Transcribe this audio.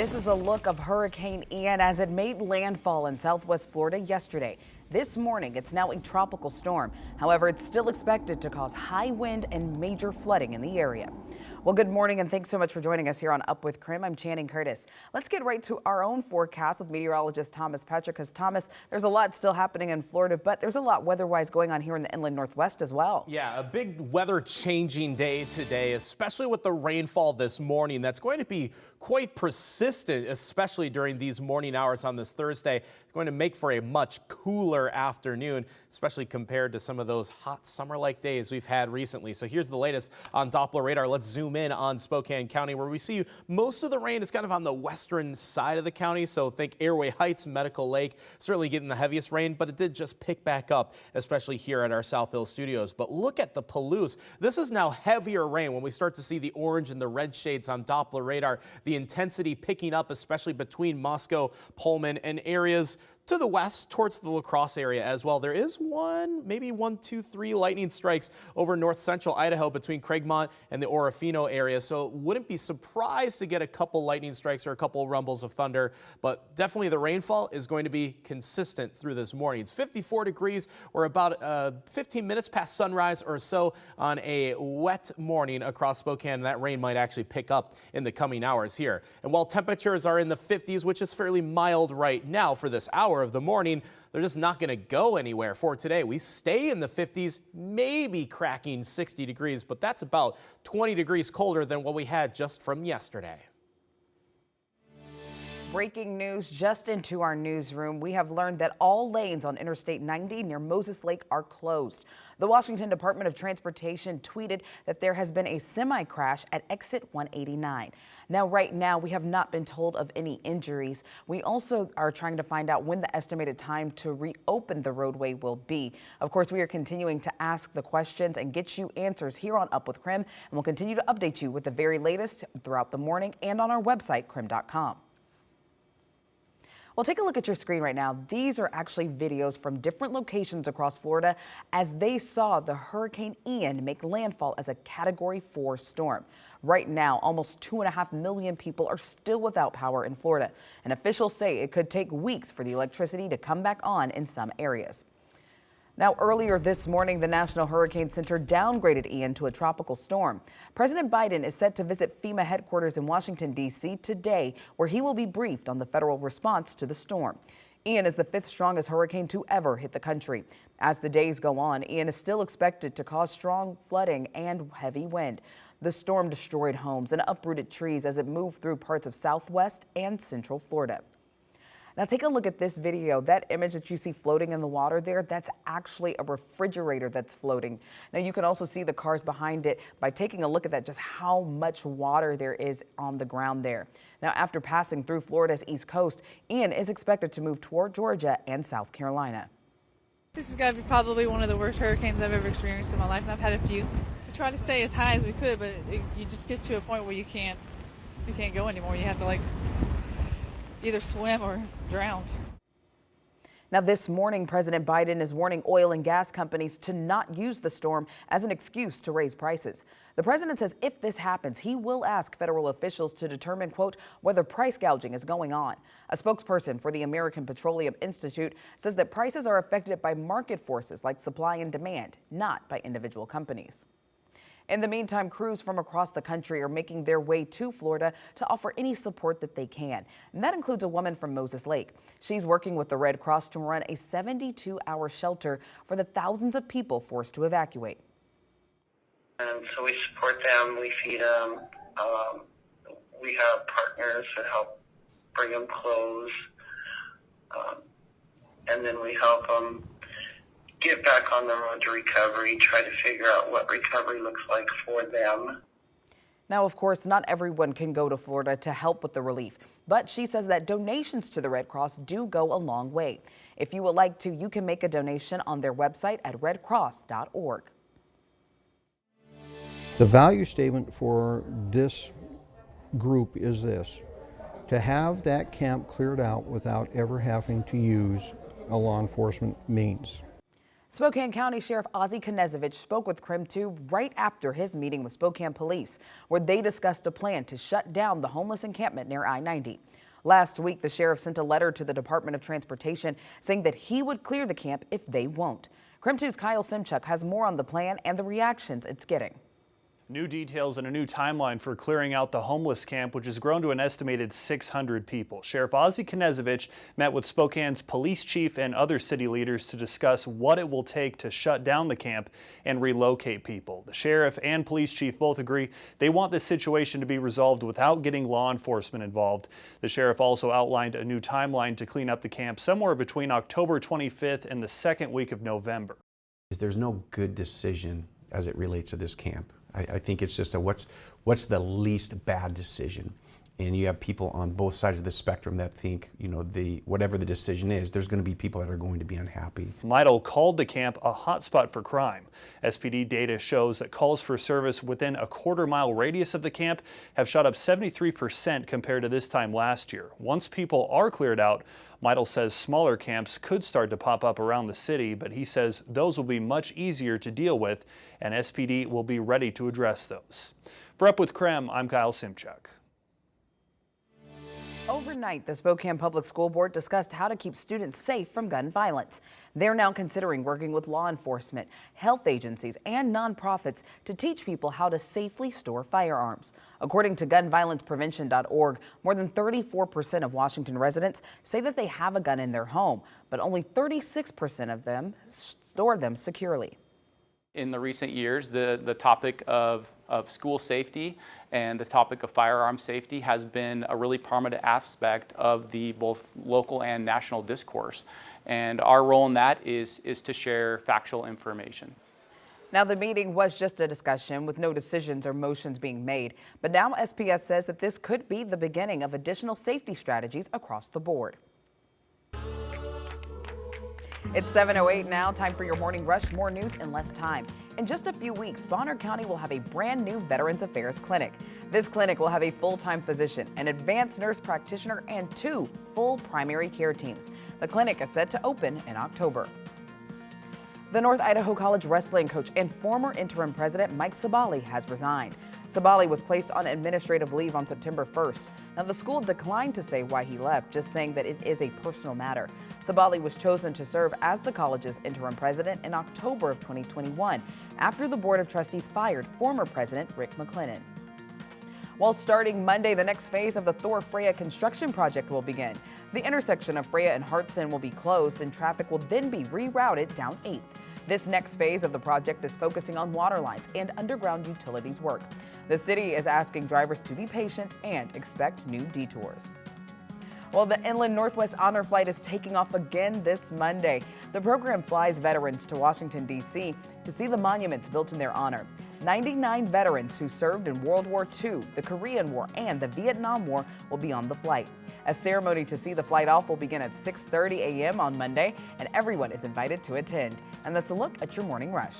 This is a look of Hurricane Ian as it made landfall in southwest Florida yesterday. This morning, it's now a tropical storm. However, it's still expected to cause high wind and major flooding in the area. Well, good morning and thanks so much for joining us here on Up with KREM. I'm Channing Curtis. Let's get right to our own forecast with meteorologist Thomas Patrick. Because Thomas, there's a lot still happening in Florida, but there's a lot weather-wise going on here in the inland northwest as well. Yeah, a big weather-changing day today, especially with the rainfall this morning. That's going to be quite persistent, especially during these morning hours on this Thursday. It's going to make for a much cooler afternoon, especially compared to some of those hot summer-like days we've had recently. So here's the latest on Doppler radar. Let's zoom in on Spokane County, where we see most of the rain is kind of on the western side of the county. So think Airway Heights, Medical Lake, certainly getting the heaviest rain, but it did just pick back up, especially here at our South Hill studios. But look at the Palouse. This is now heavier rain when we start to see the orange and the red shades on Doppler radar. The intensity picking up, especially between Moscow, Pullman, and areas to the west towards the La Crosse area as well. There is maybe one, two, three lightning strikes over north central Idaho between Craigmont and the Orofino area. So wouldn't be surprised to get a couple lightning strikes or a couple rumbles of thunder, but definitely the rainfall is going to be consistent through this morning. It's 54 degrees. We're about 15 minutes past sunrise or so on a wet morning across Spokane. That rain might actually pick up in the coming hours here. And while temperatures are in the 50s, which is fairly mild right now for this hour of the morning, they're just not going to go anywhere for today. We stay in the 50s, maybe cracking 60 degrees, but that's about 20 degrees colder than what we had just from yesterday. Breaking news just into our newsroom. We have learned that all lanes on Interstate 90 near Moses Lake are closed. The Washington Department of Transportation tweeted that there has been a semi-crash at exit 189. Now, right now, we have not been told of any injuries. We also are trying to find out when the estimated time to reopen the roadway will be. Of course, we are continuing to ask the questions and get you answers here on Up with KREM, and we'll continue to update you with the very latest throughout the morning and on our website, krem.com. Well, take a look at your screen right now. These are actually videos from different locations across Florida as they saw the Hurricane Ian make landfall as a Category 4 storm. Right now, almost 2.5 million people are still without power in Florida, and officials say it could take weeks for the electricity to come back on in some areas. Now, earlier this morning, the National Hurricane Center downgraded Ian to a tropical storm. President Biden is set to visit FEMA headquarters in Washington, D.C. today, where he will be briefed on the federal response to the storm. Ian is the 5th strongest hurricane to ever hit the country. As the days go on, Ian is still expected to cause strong flooding and heavy wind. The storm destroyed homes and uprooted trees as it moved through parts of southwest and central Florida. Now take a look at this video. That image that you see floating in the water there, that's actually a refrigerator that's floating. Now you can also see the cars behind it by taking a look at that, just how much water there is on the ground there. Now after passing through Florida's east coast, Ian is expected to move toward Georgia and South Carolina. This has got to be probably one of the worst hurricanes I've ever experienced in my life, and I've had a few. We try to stay as high as we could, but you just get to a point where you can't go anymore. You have to either swim or drown. Now this morning, President Biden is warning oil and gas companies to not use the storm as an excuse to raise prices. The president says if this happens, he will ask federal officials to determine, quote, whether price gouging is going on. A spokesperson for the American Petroleum Institute says that prices are affected by market forces like supply and demand, not by individual companies. In the meantime, crews from across the country are making their way to Florida to offer any support that they can. And that includes a woman from Moses Lake. She's working with the Red Cross to run a 72-hour shelter for the thousands of people forced to evacuate. So we support them, we feed them, we have partners that help bring them clothes, and then we help them get back on the road to recovery, try to figure out what recovery looks like for them. Now, of course, not everyone can go to Florida to help with the relief, but she says that donations to the Red Cross do go a long way. If you would like to, you can make a donation on their website at redcross.org. The value statement for this group is this: to have that camp cleared out without ever having to use a law enforcement means. Spokane County Sheriff Ozzie Knezovich spoke with KREM 2 right after his meeting with Spokane Police, where they discussed a plan to shut down the homeless encampment near I-90. Last week, the sheriff sent a letter to the Department of Transportation saying that he would clear the camp if they won't. KREM 2's Kyle Simchuk has more on the plan and the reactions it's getting. New details and a new timeline for clearing out the homeless camp, which has grown to an estimated 600 people. Sheriff Ozzie Knezovich met with Spokane's police chief and other city leaders to discuss what it will take to shut down the camp and relocate people. The sheriff and police chief both agree they want this situation to be resolved without getting law enforcement involved. The sheriff also outlined a new timeline to clean up the camp somewhere between October 25th and the second week of November. There's no good decision as it relates to this camp. I think it's just a what's the least bad decision, and you have people on both sides of the spectrum that think, you know, whatever the decision is, there's going to be people that are going to be unhappy. Midel called the camp a hotspot for crime. SPD data shows that calls for service within a quarter-mile radius of the camp have shot up 73% compared to this time last year. Once people are cleared out, Midel says smaller camps could start to pop up around the city, but he says those will be much easier to deal with, and SPD will be ready to address those. For Up with KREM, I'm Kyle Simchuk. Overnight, the Spokane Public School Board discussed how to keep students safe from gun violence. They're now considering working with law enforcement, health agencies, and nonprofits to teach people how to safely store firearms. According to gunviolenceprevention.org, more than 34% of Washington residents say that they have a gun in their home, but only 36% of them store them securely. In the recent years, the topic of school safety and the topic of firearm safety has been a really prominent aspect of the both local and national discourse. And our role in that is to share factual information. Now, the meeting was just a discussion with no decisions or motions being made. But now SPS says that this could be the beginning of additional safety strategies across the board. It's 7:08 now, time for your morning rush. More news in less time. In just a few weeks, Bonner County will have a brand new Veterans Affairs clinic. This clinic will have a full-time physician, an advanced nurse practitioner, and 2 full primary care teams. The clinic is set to open in October. The North Idaho College wrestling coach and former interim president Mike Sabali has resigned. Sabali was placed on administrative leave on September 1st. Now, the school declined to say why he left, just saying that it is a personal matter. Sabali was chosen to serve as the college's interim president in October of 2021 after the Board of Trustees fired former President Rick McClellan. While starting Monday, the next phase of the Thor-Freya construction project will begin. The intersection of Freya and Hartson will be closed and traffic will then be rerouted down 8th. This next phase of the project is focusing on water lines and underground utilities work. The city is asking drivers to be patient and expect new detours. Well, the Inland Northwest Honor Flight is taking off again this Monday. The program flies veterans to Washington, D.C. to see the monuments built in their honor. 99 veterans who served in World War II, the Korean War, and the Vietnam War will be on the flight. A ceremony to see the flight off will begin at 6:30 a.m. on Monday, and everyone is invited to attend. And that's a look at your morning rush.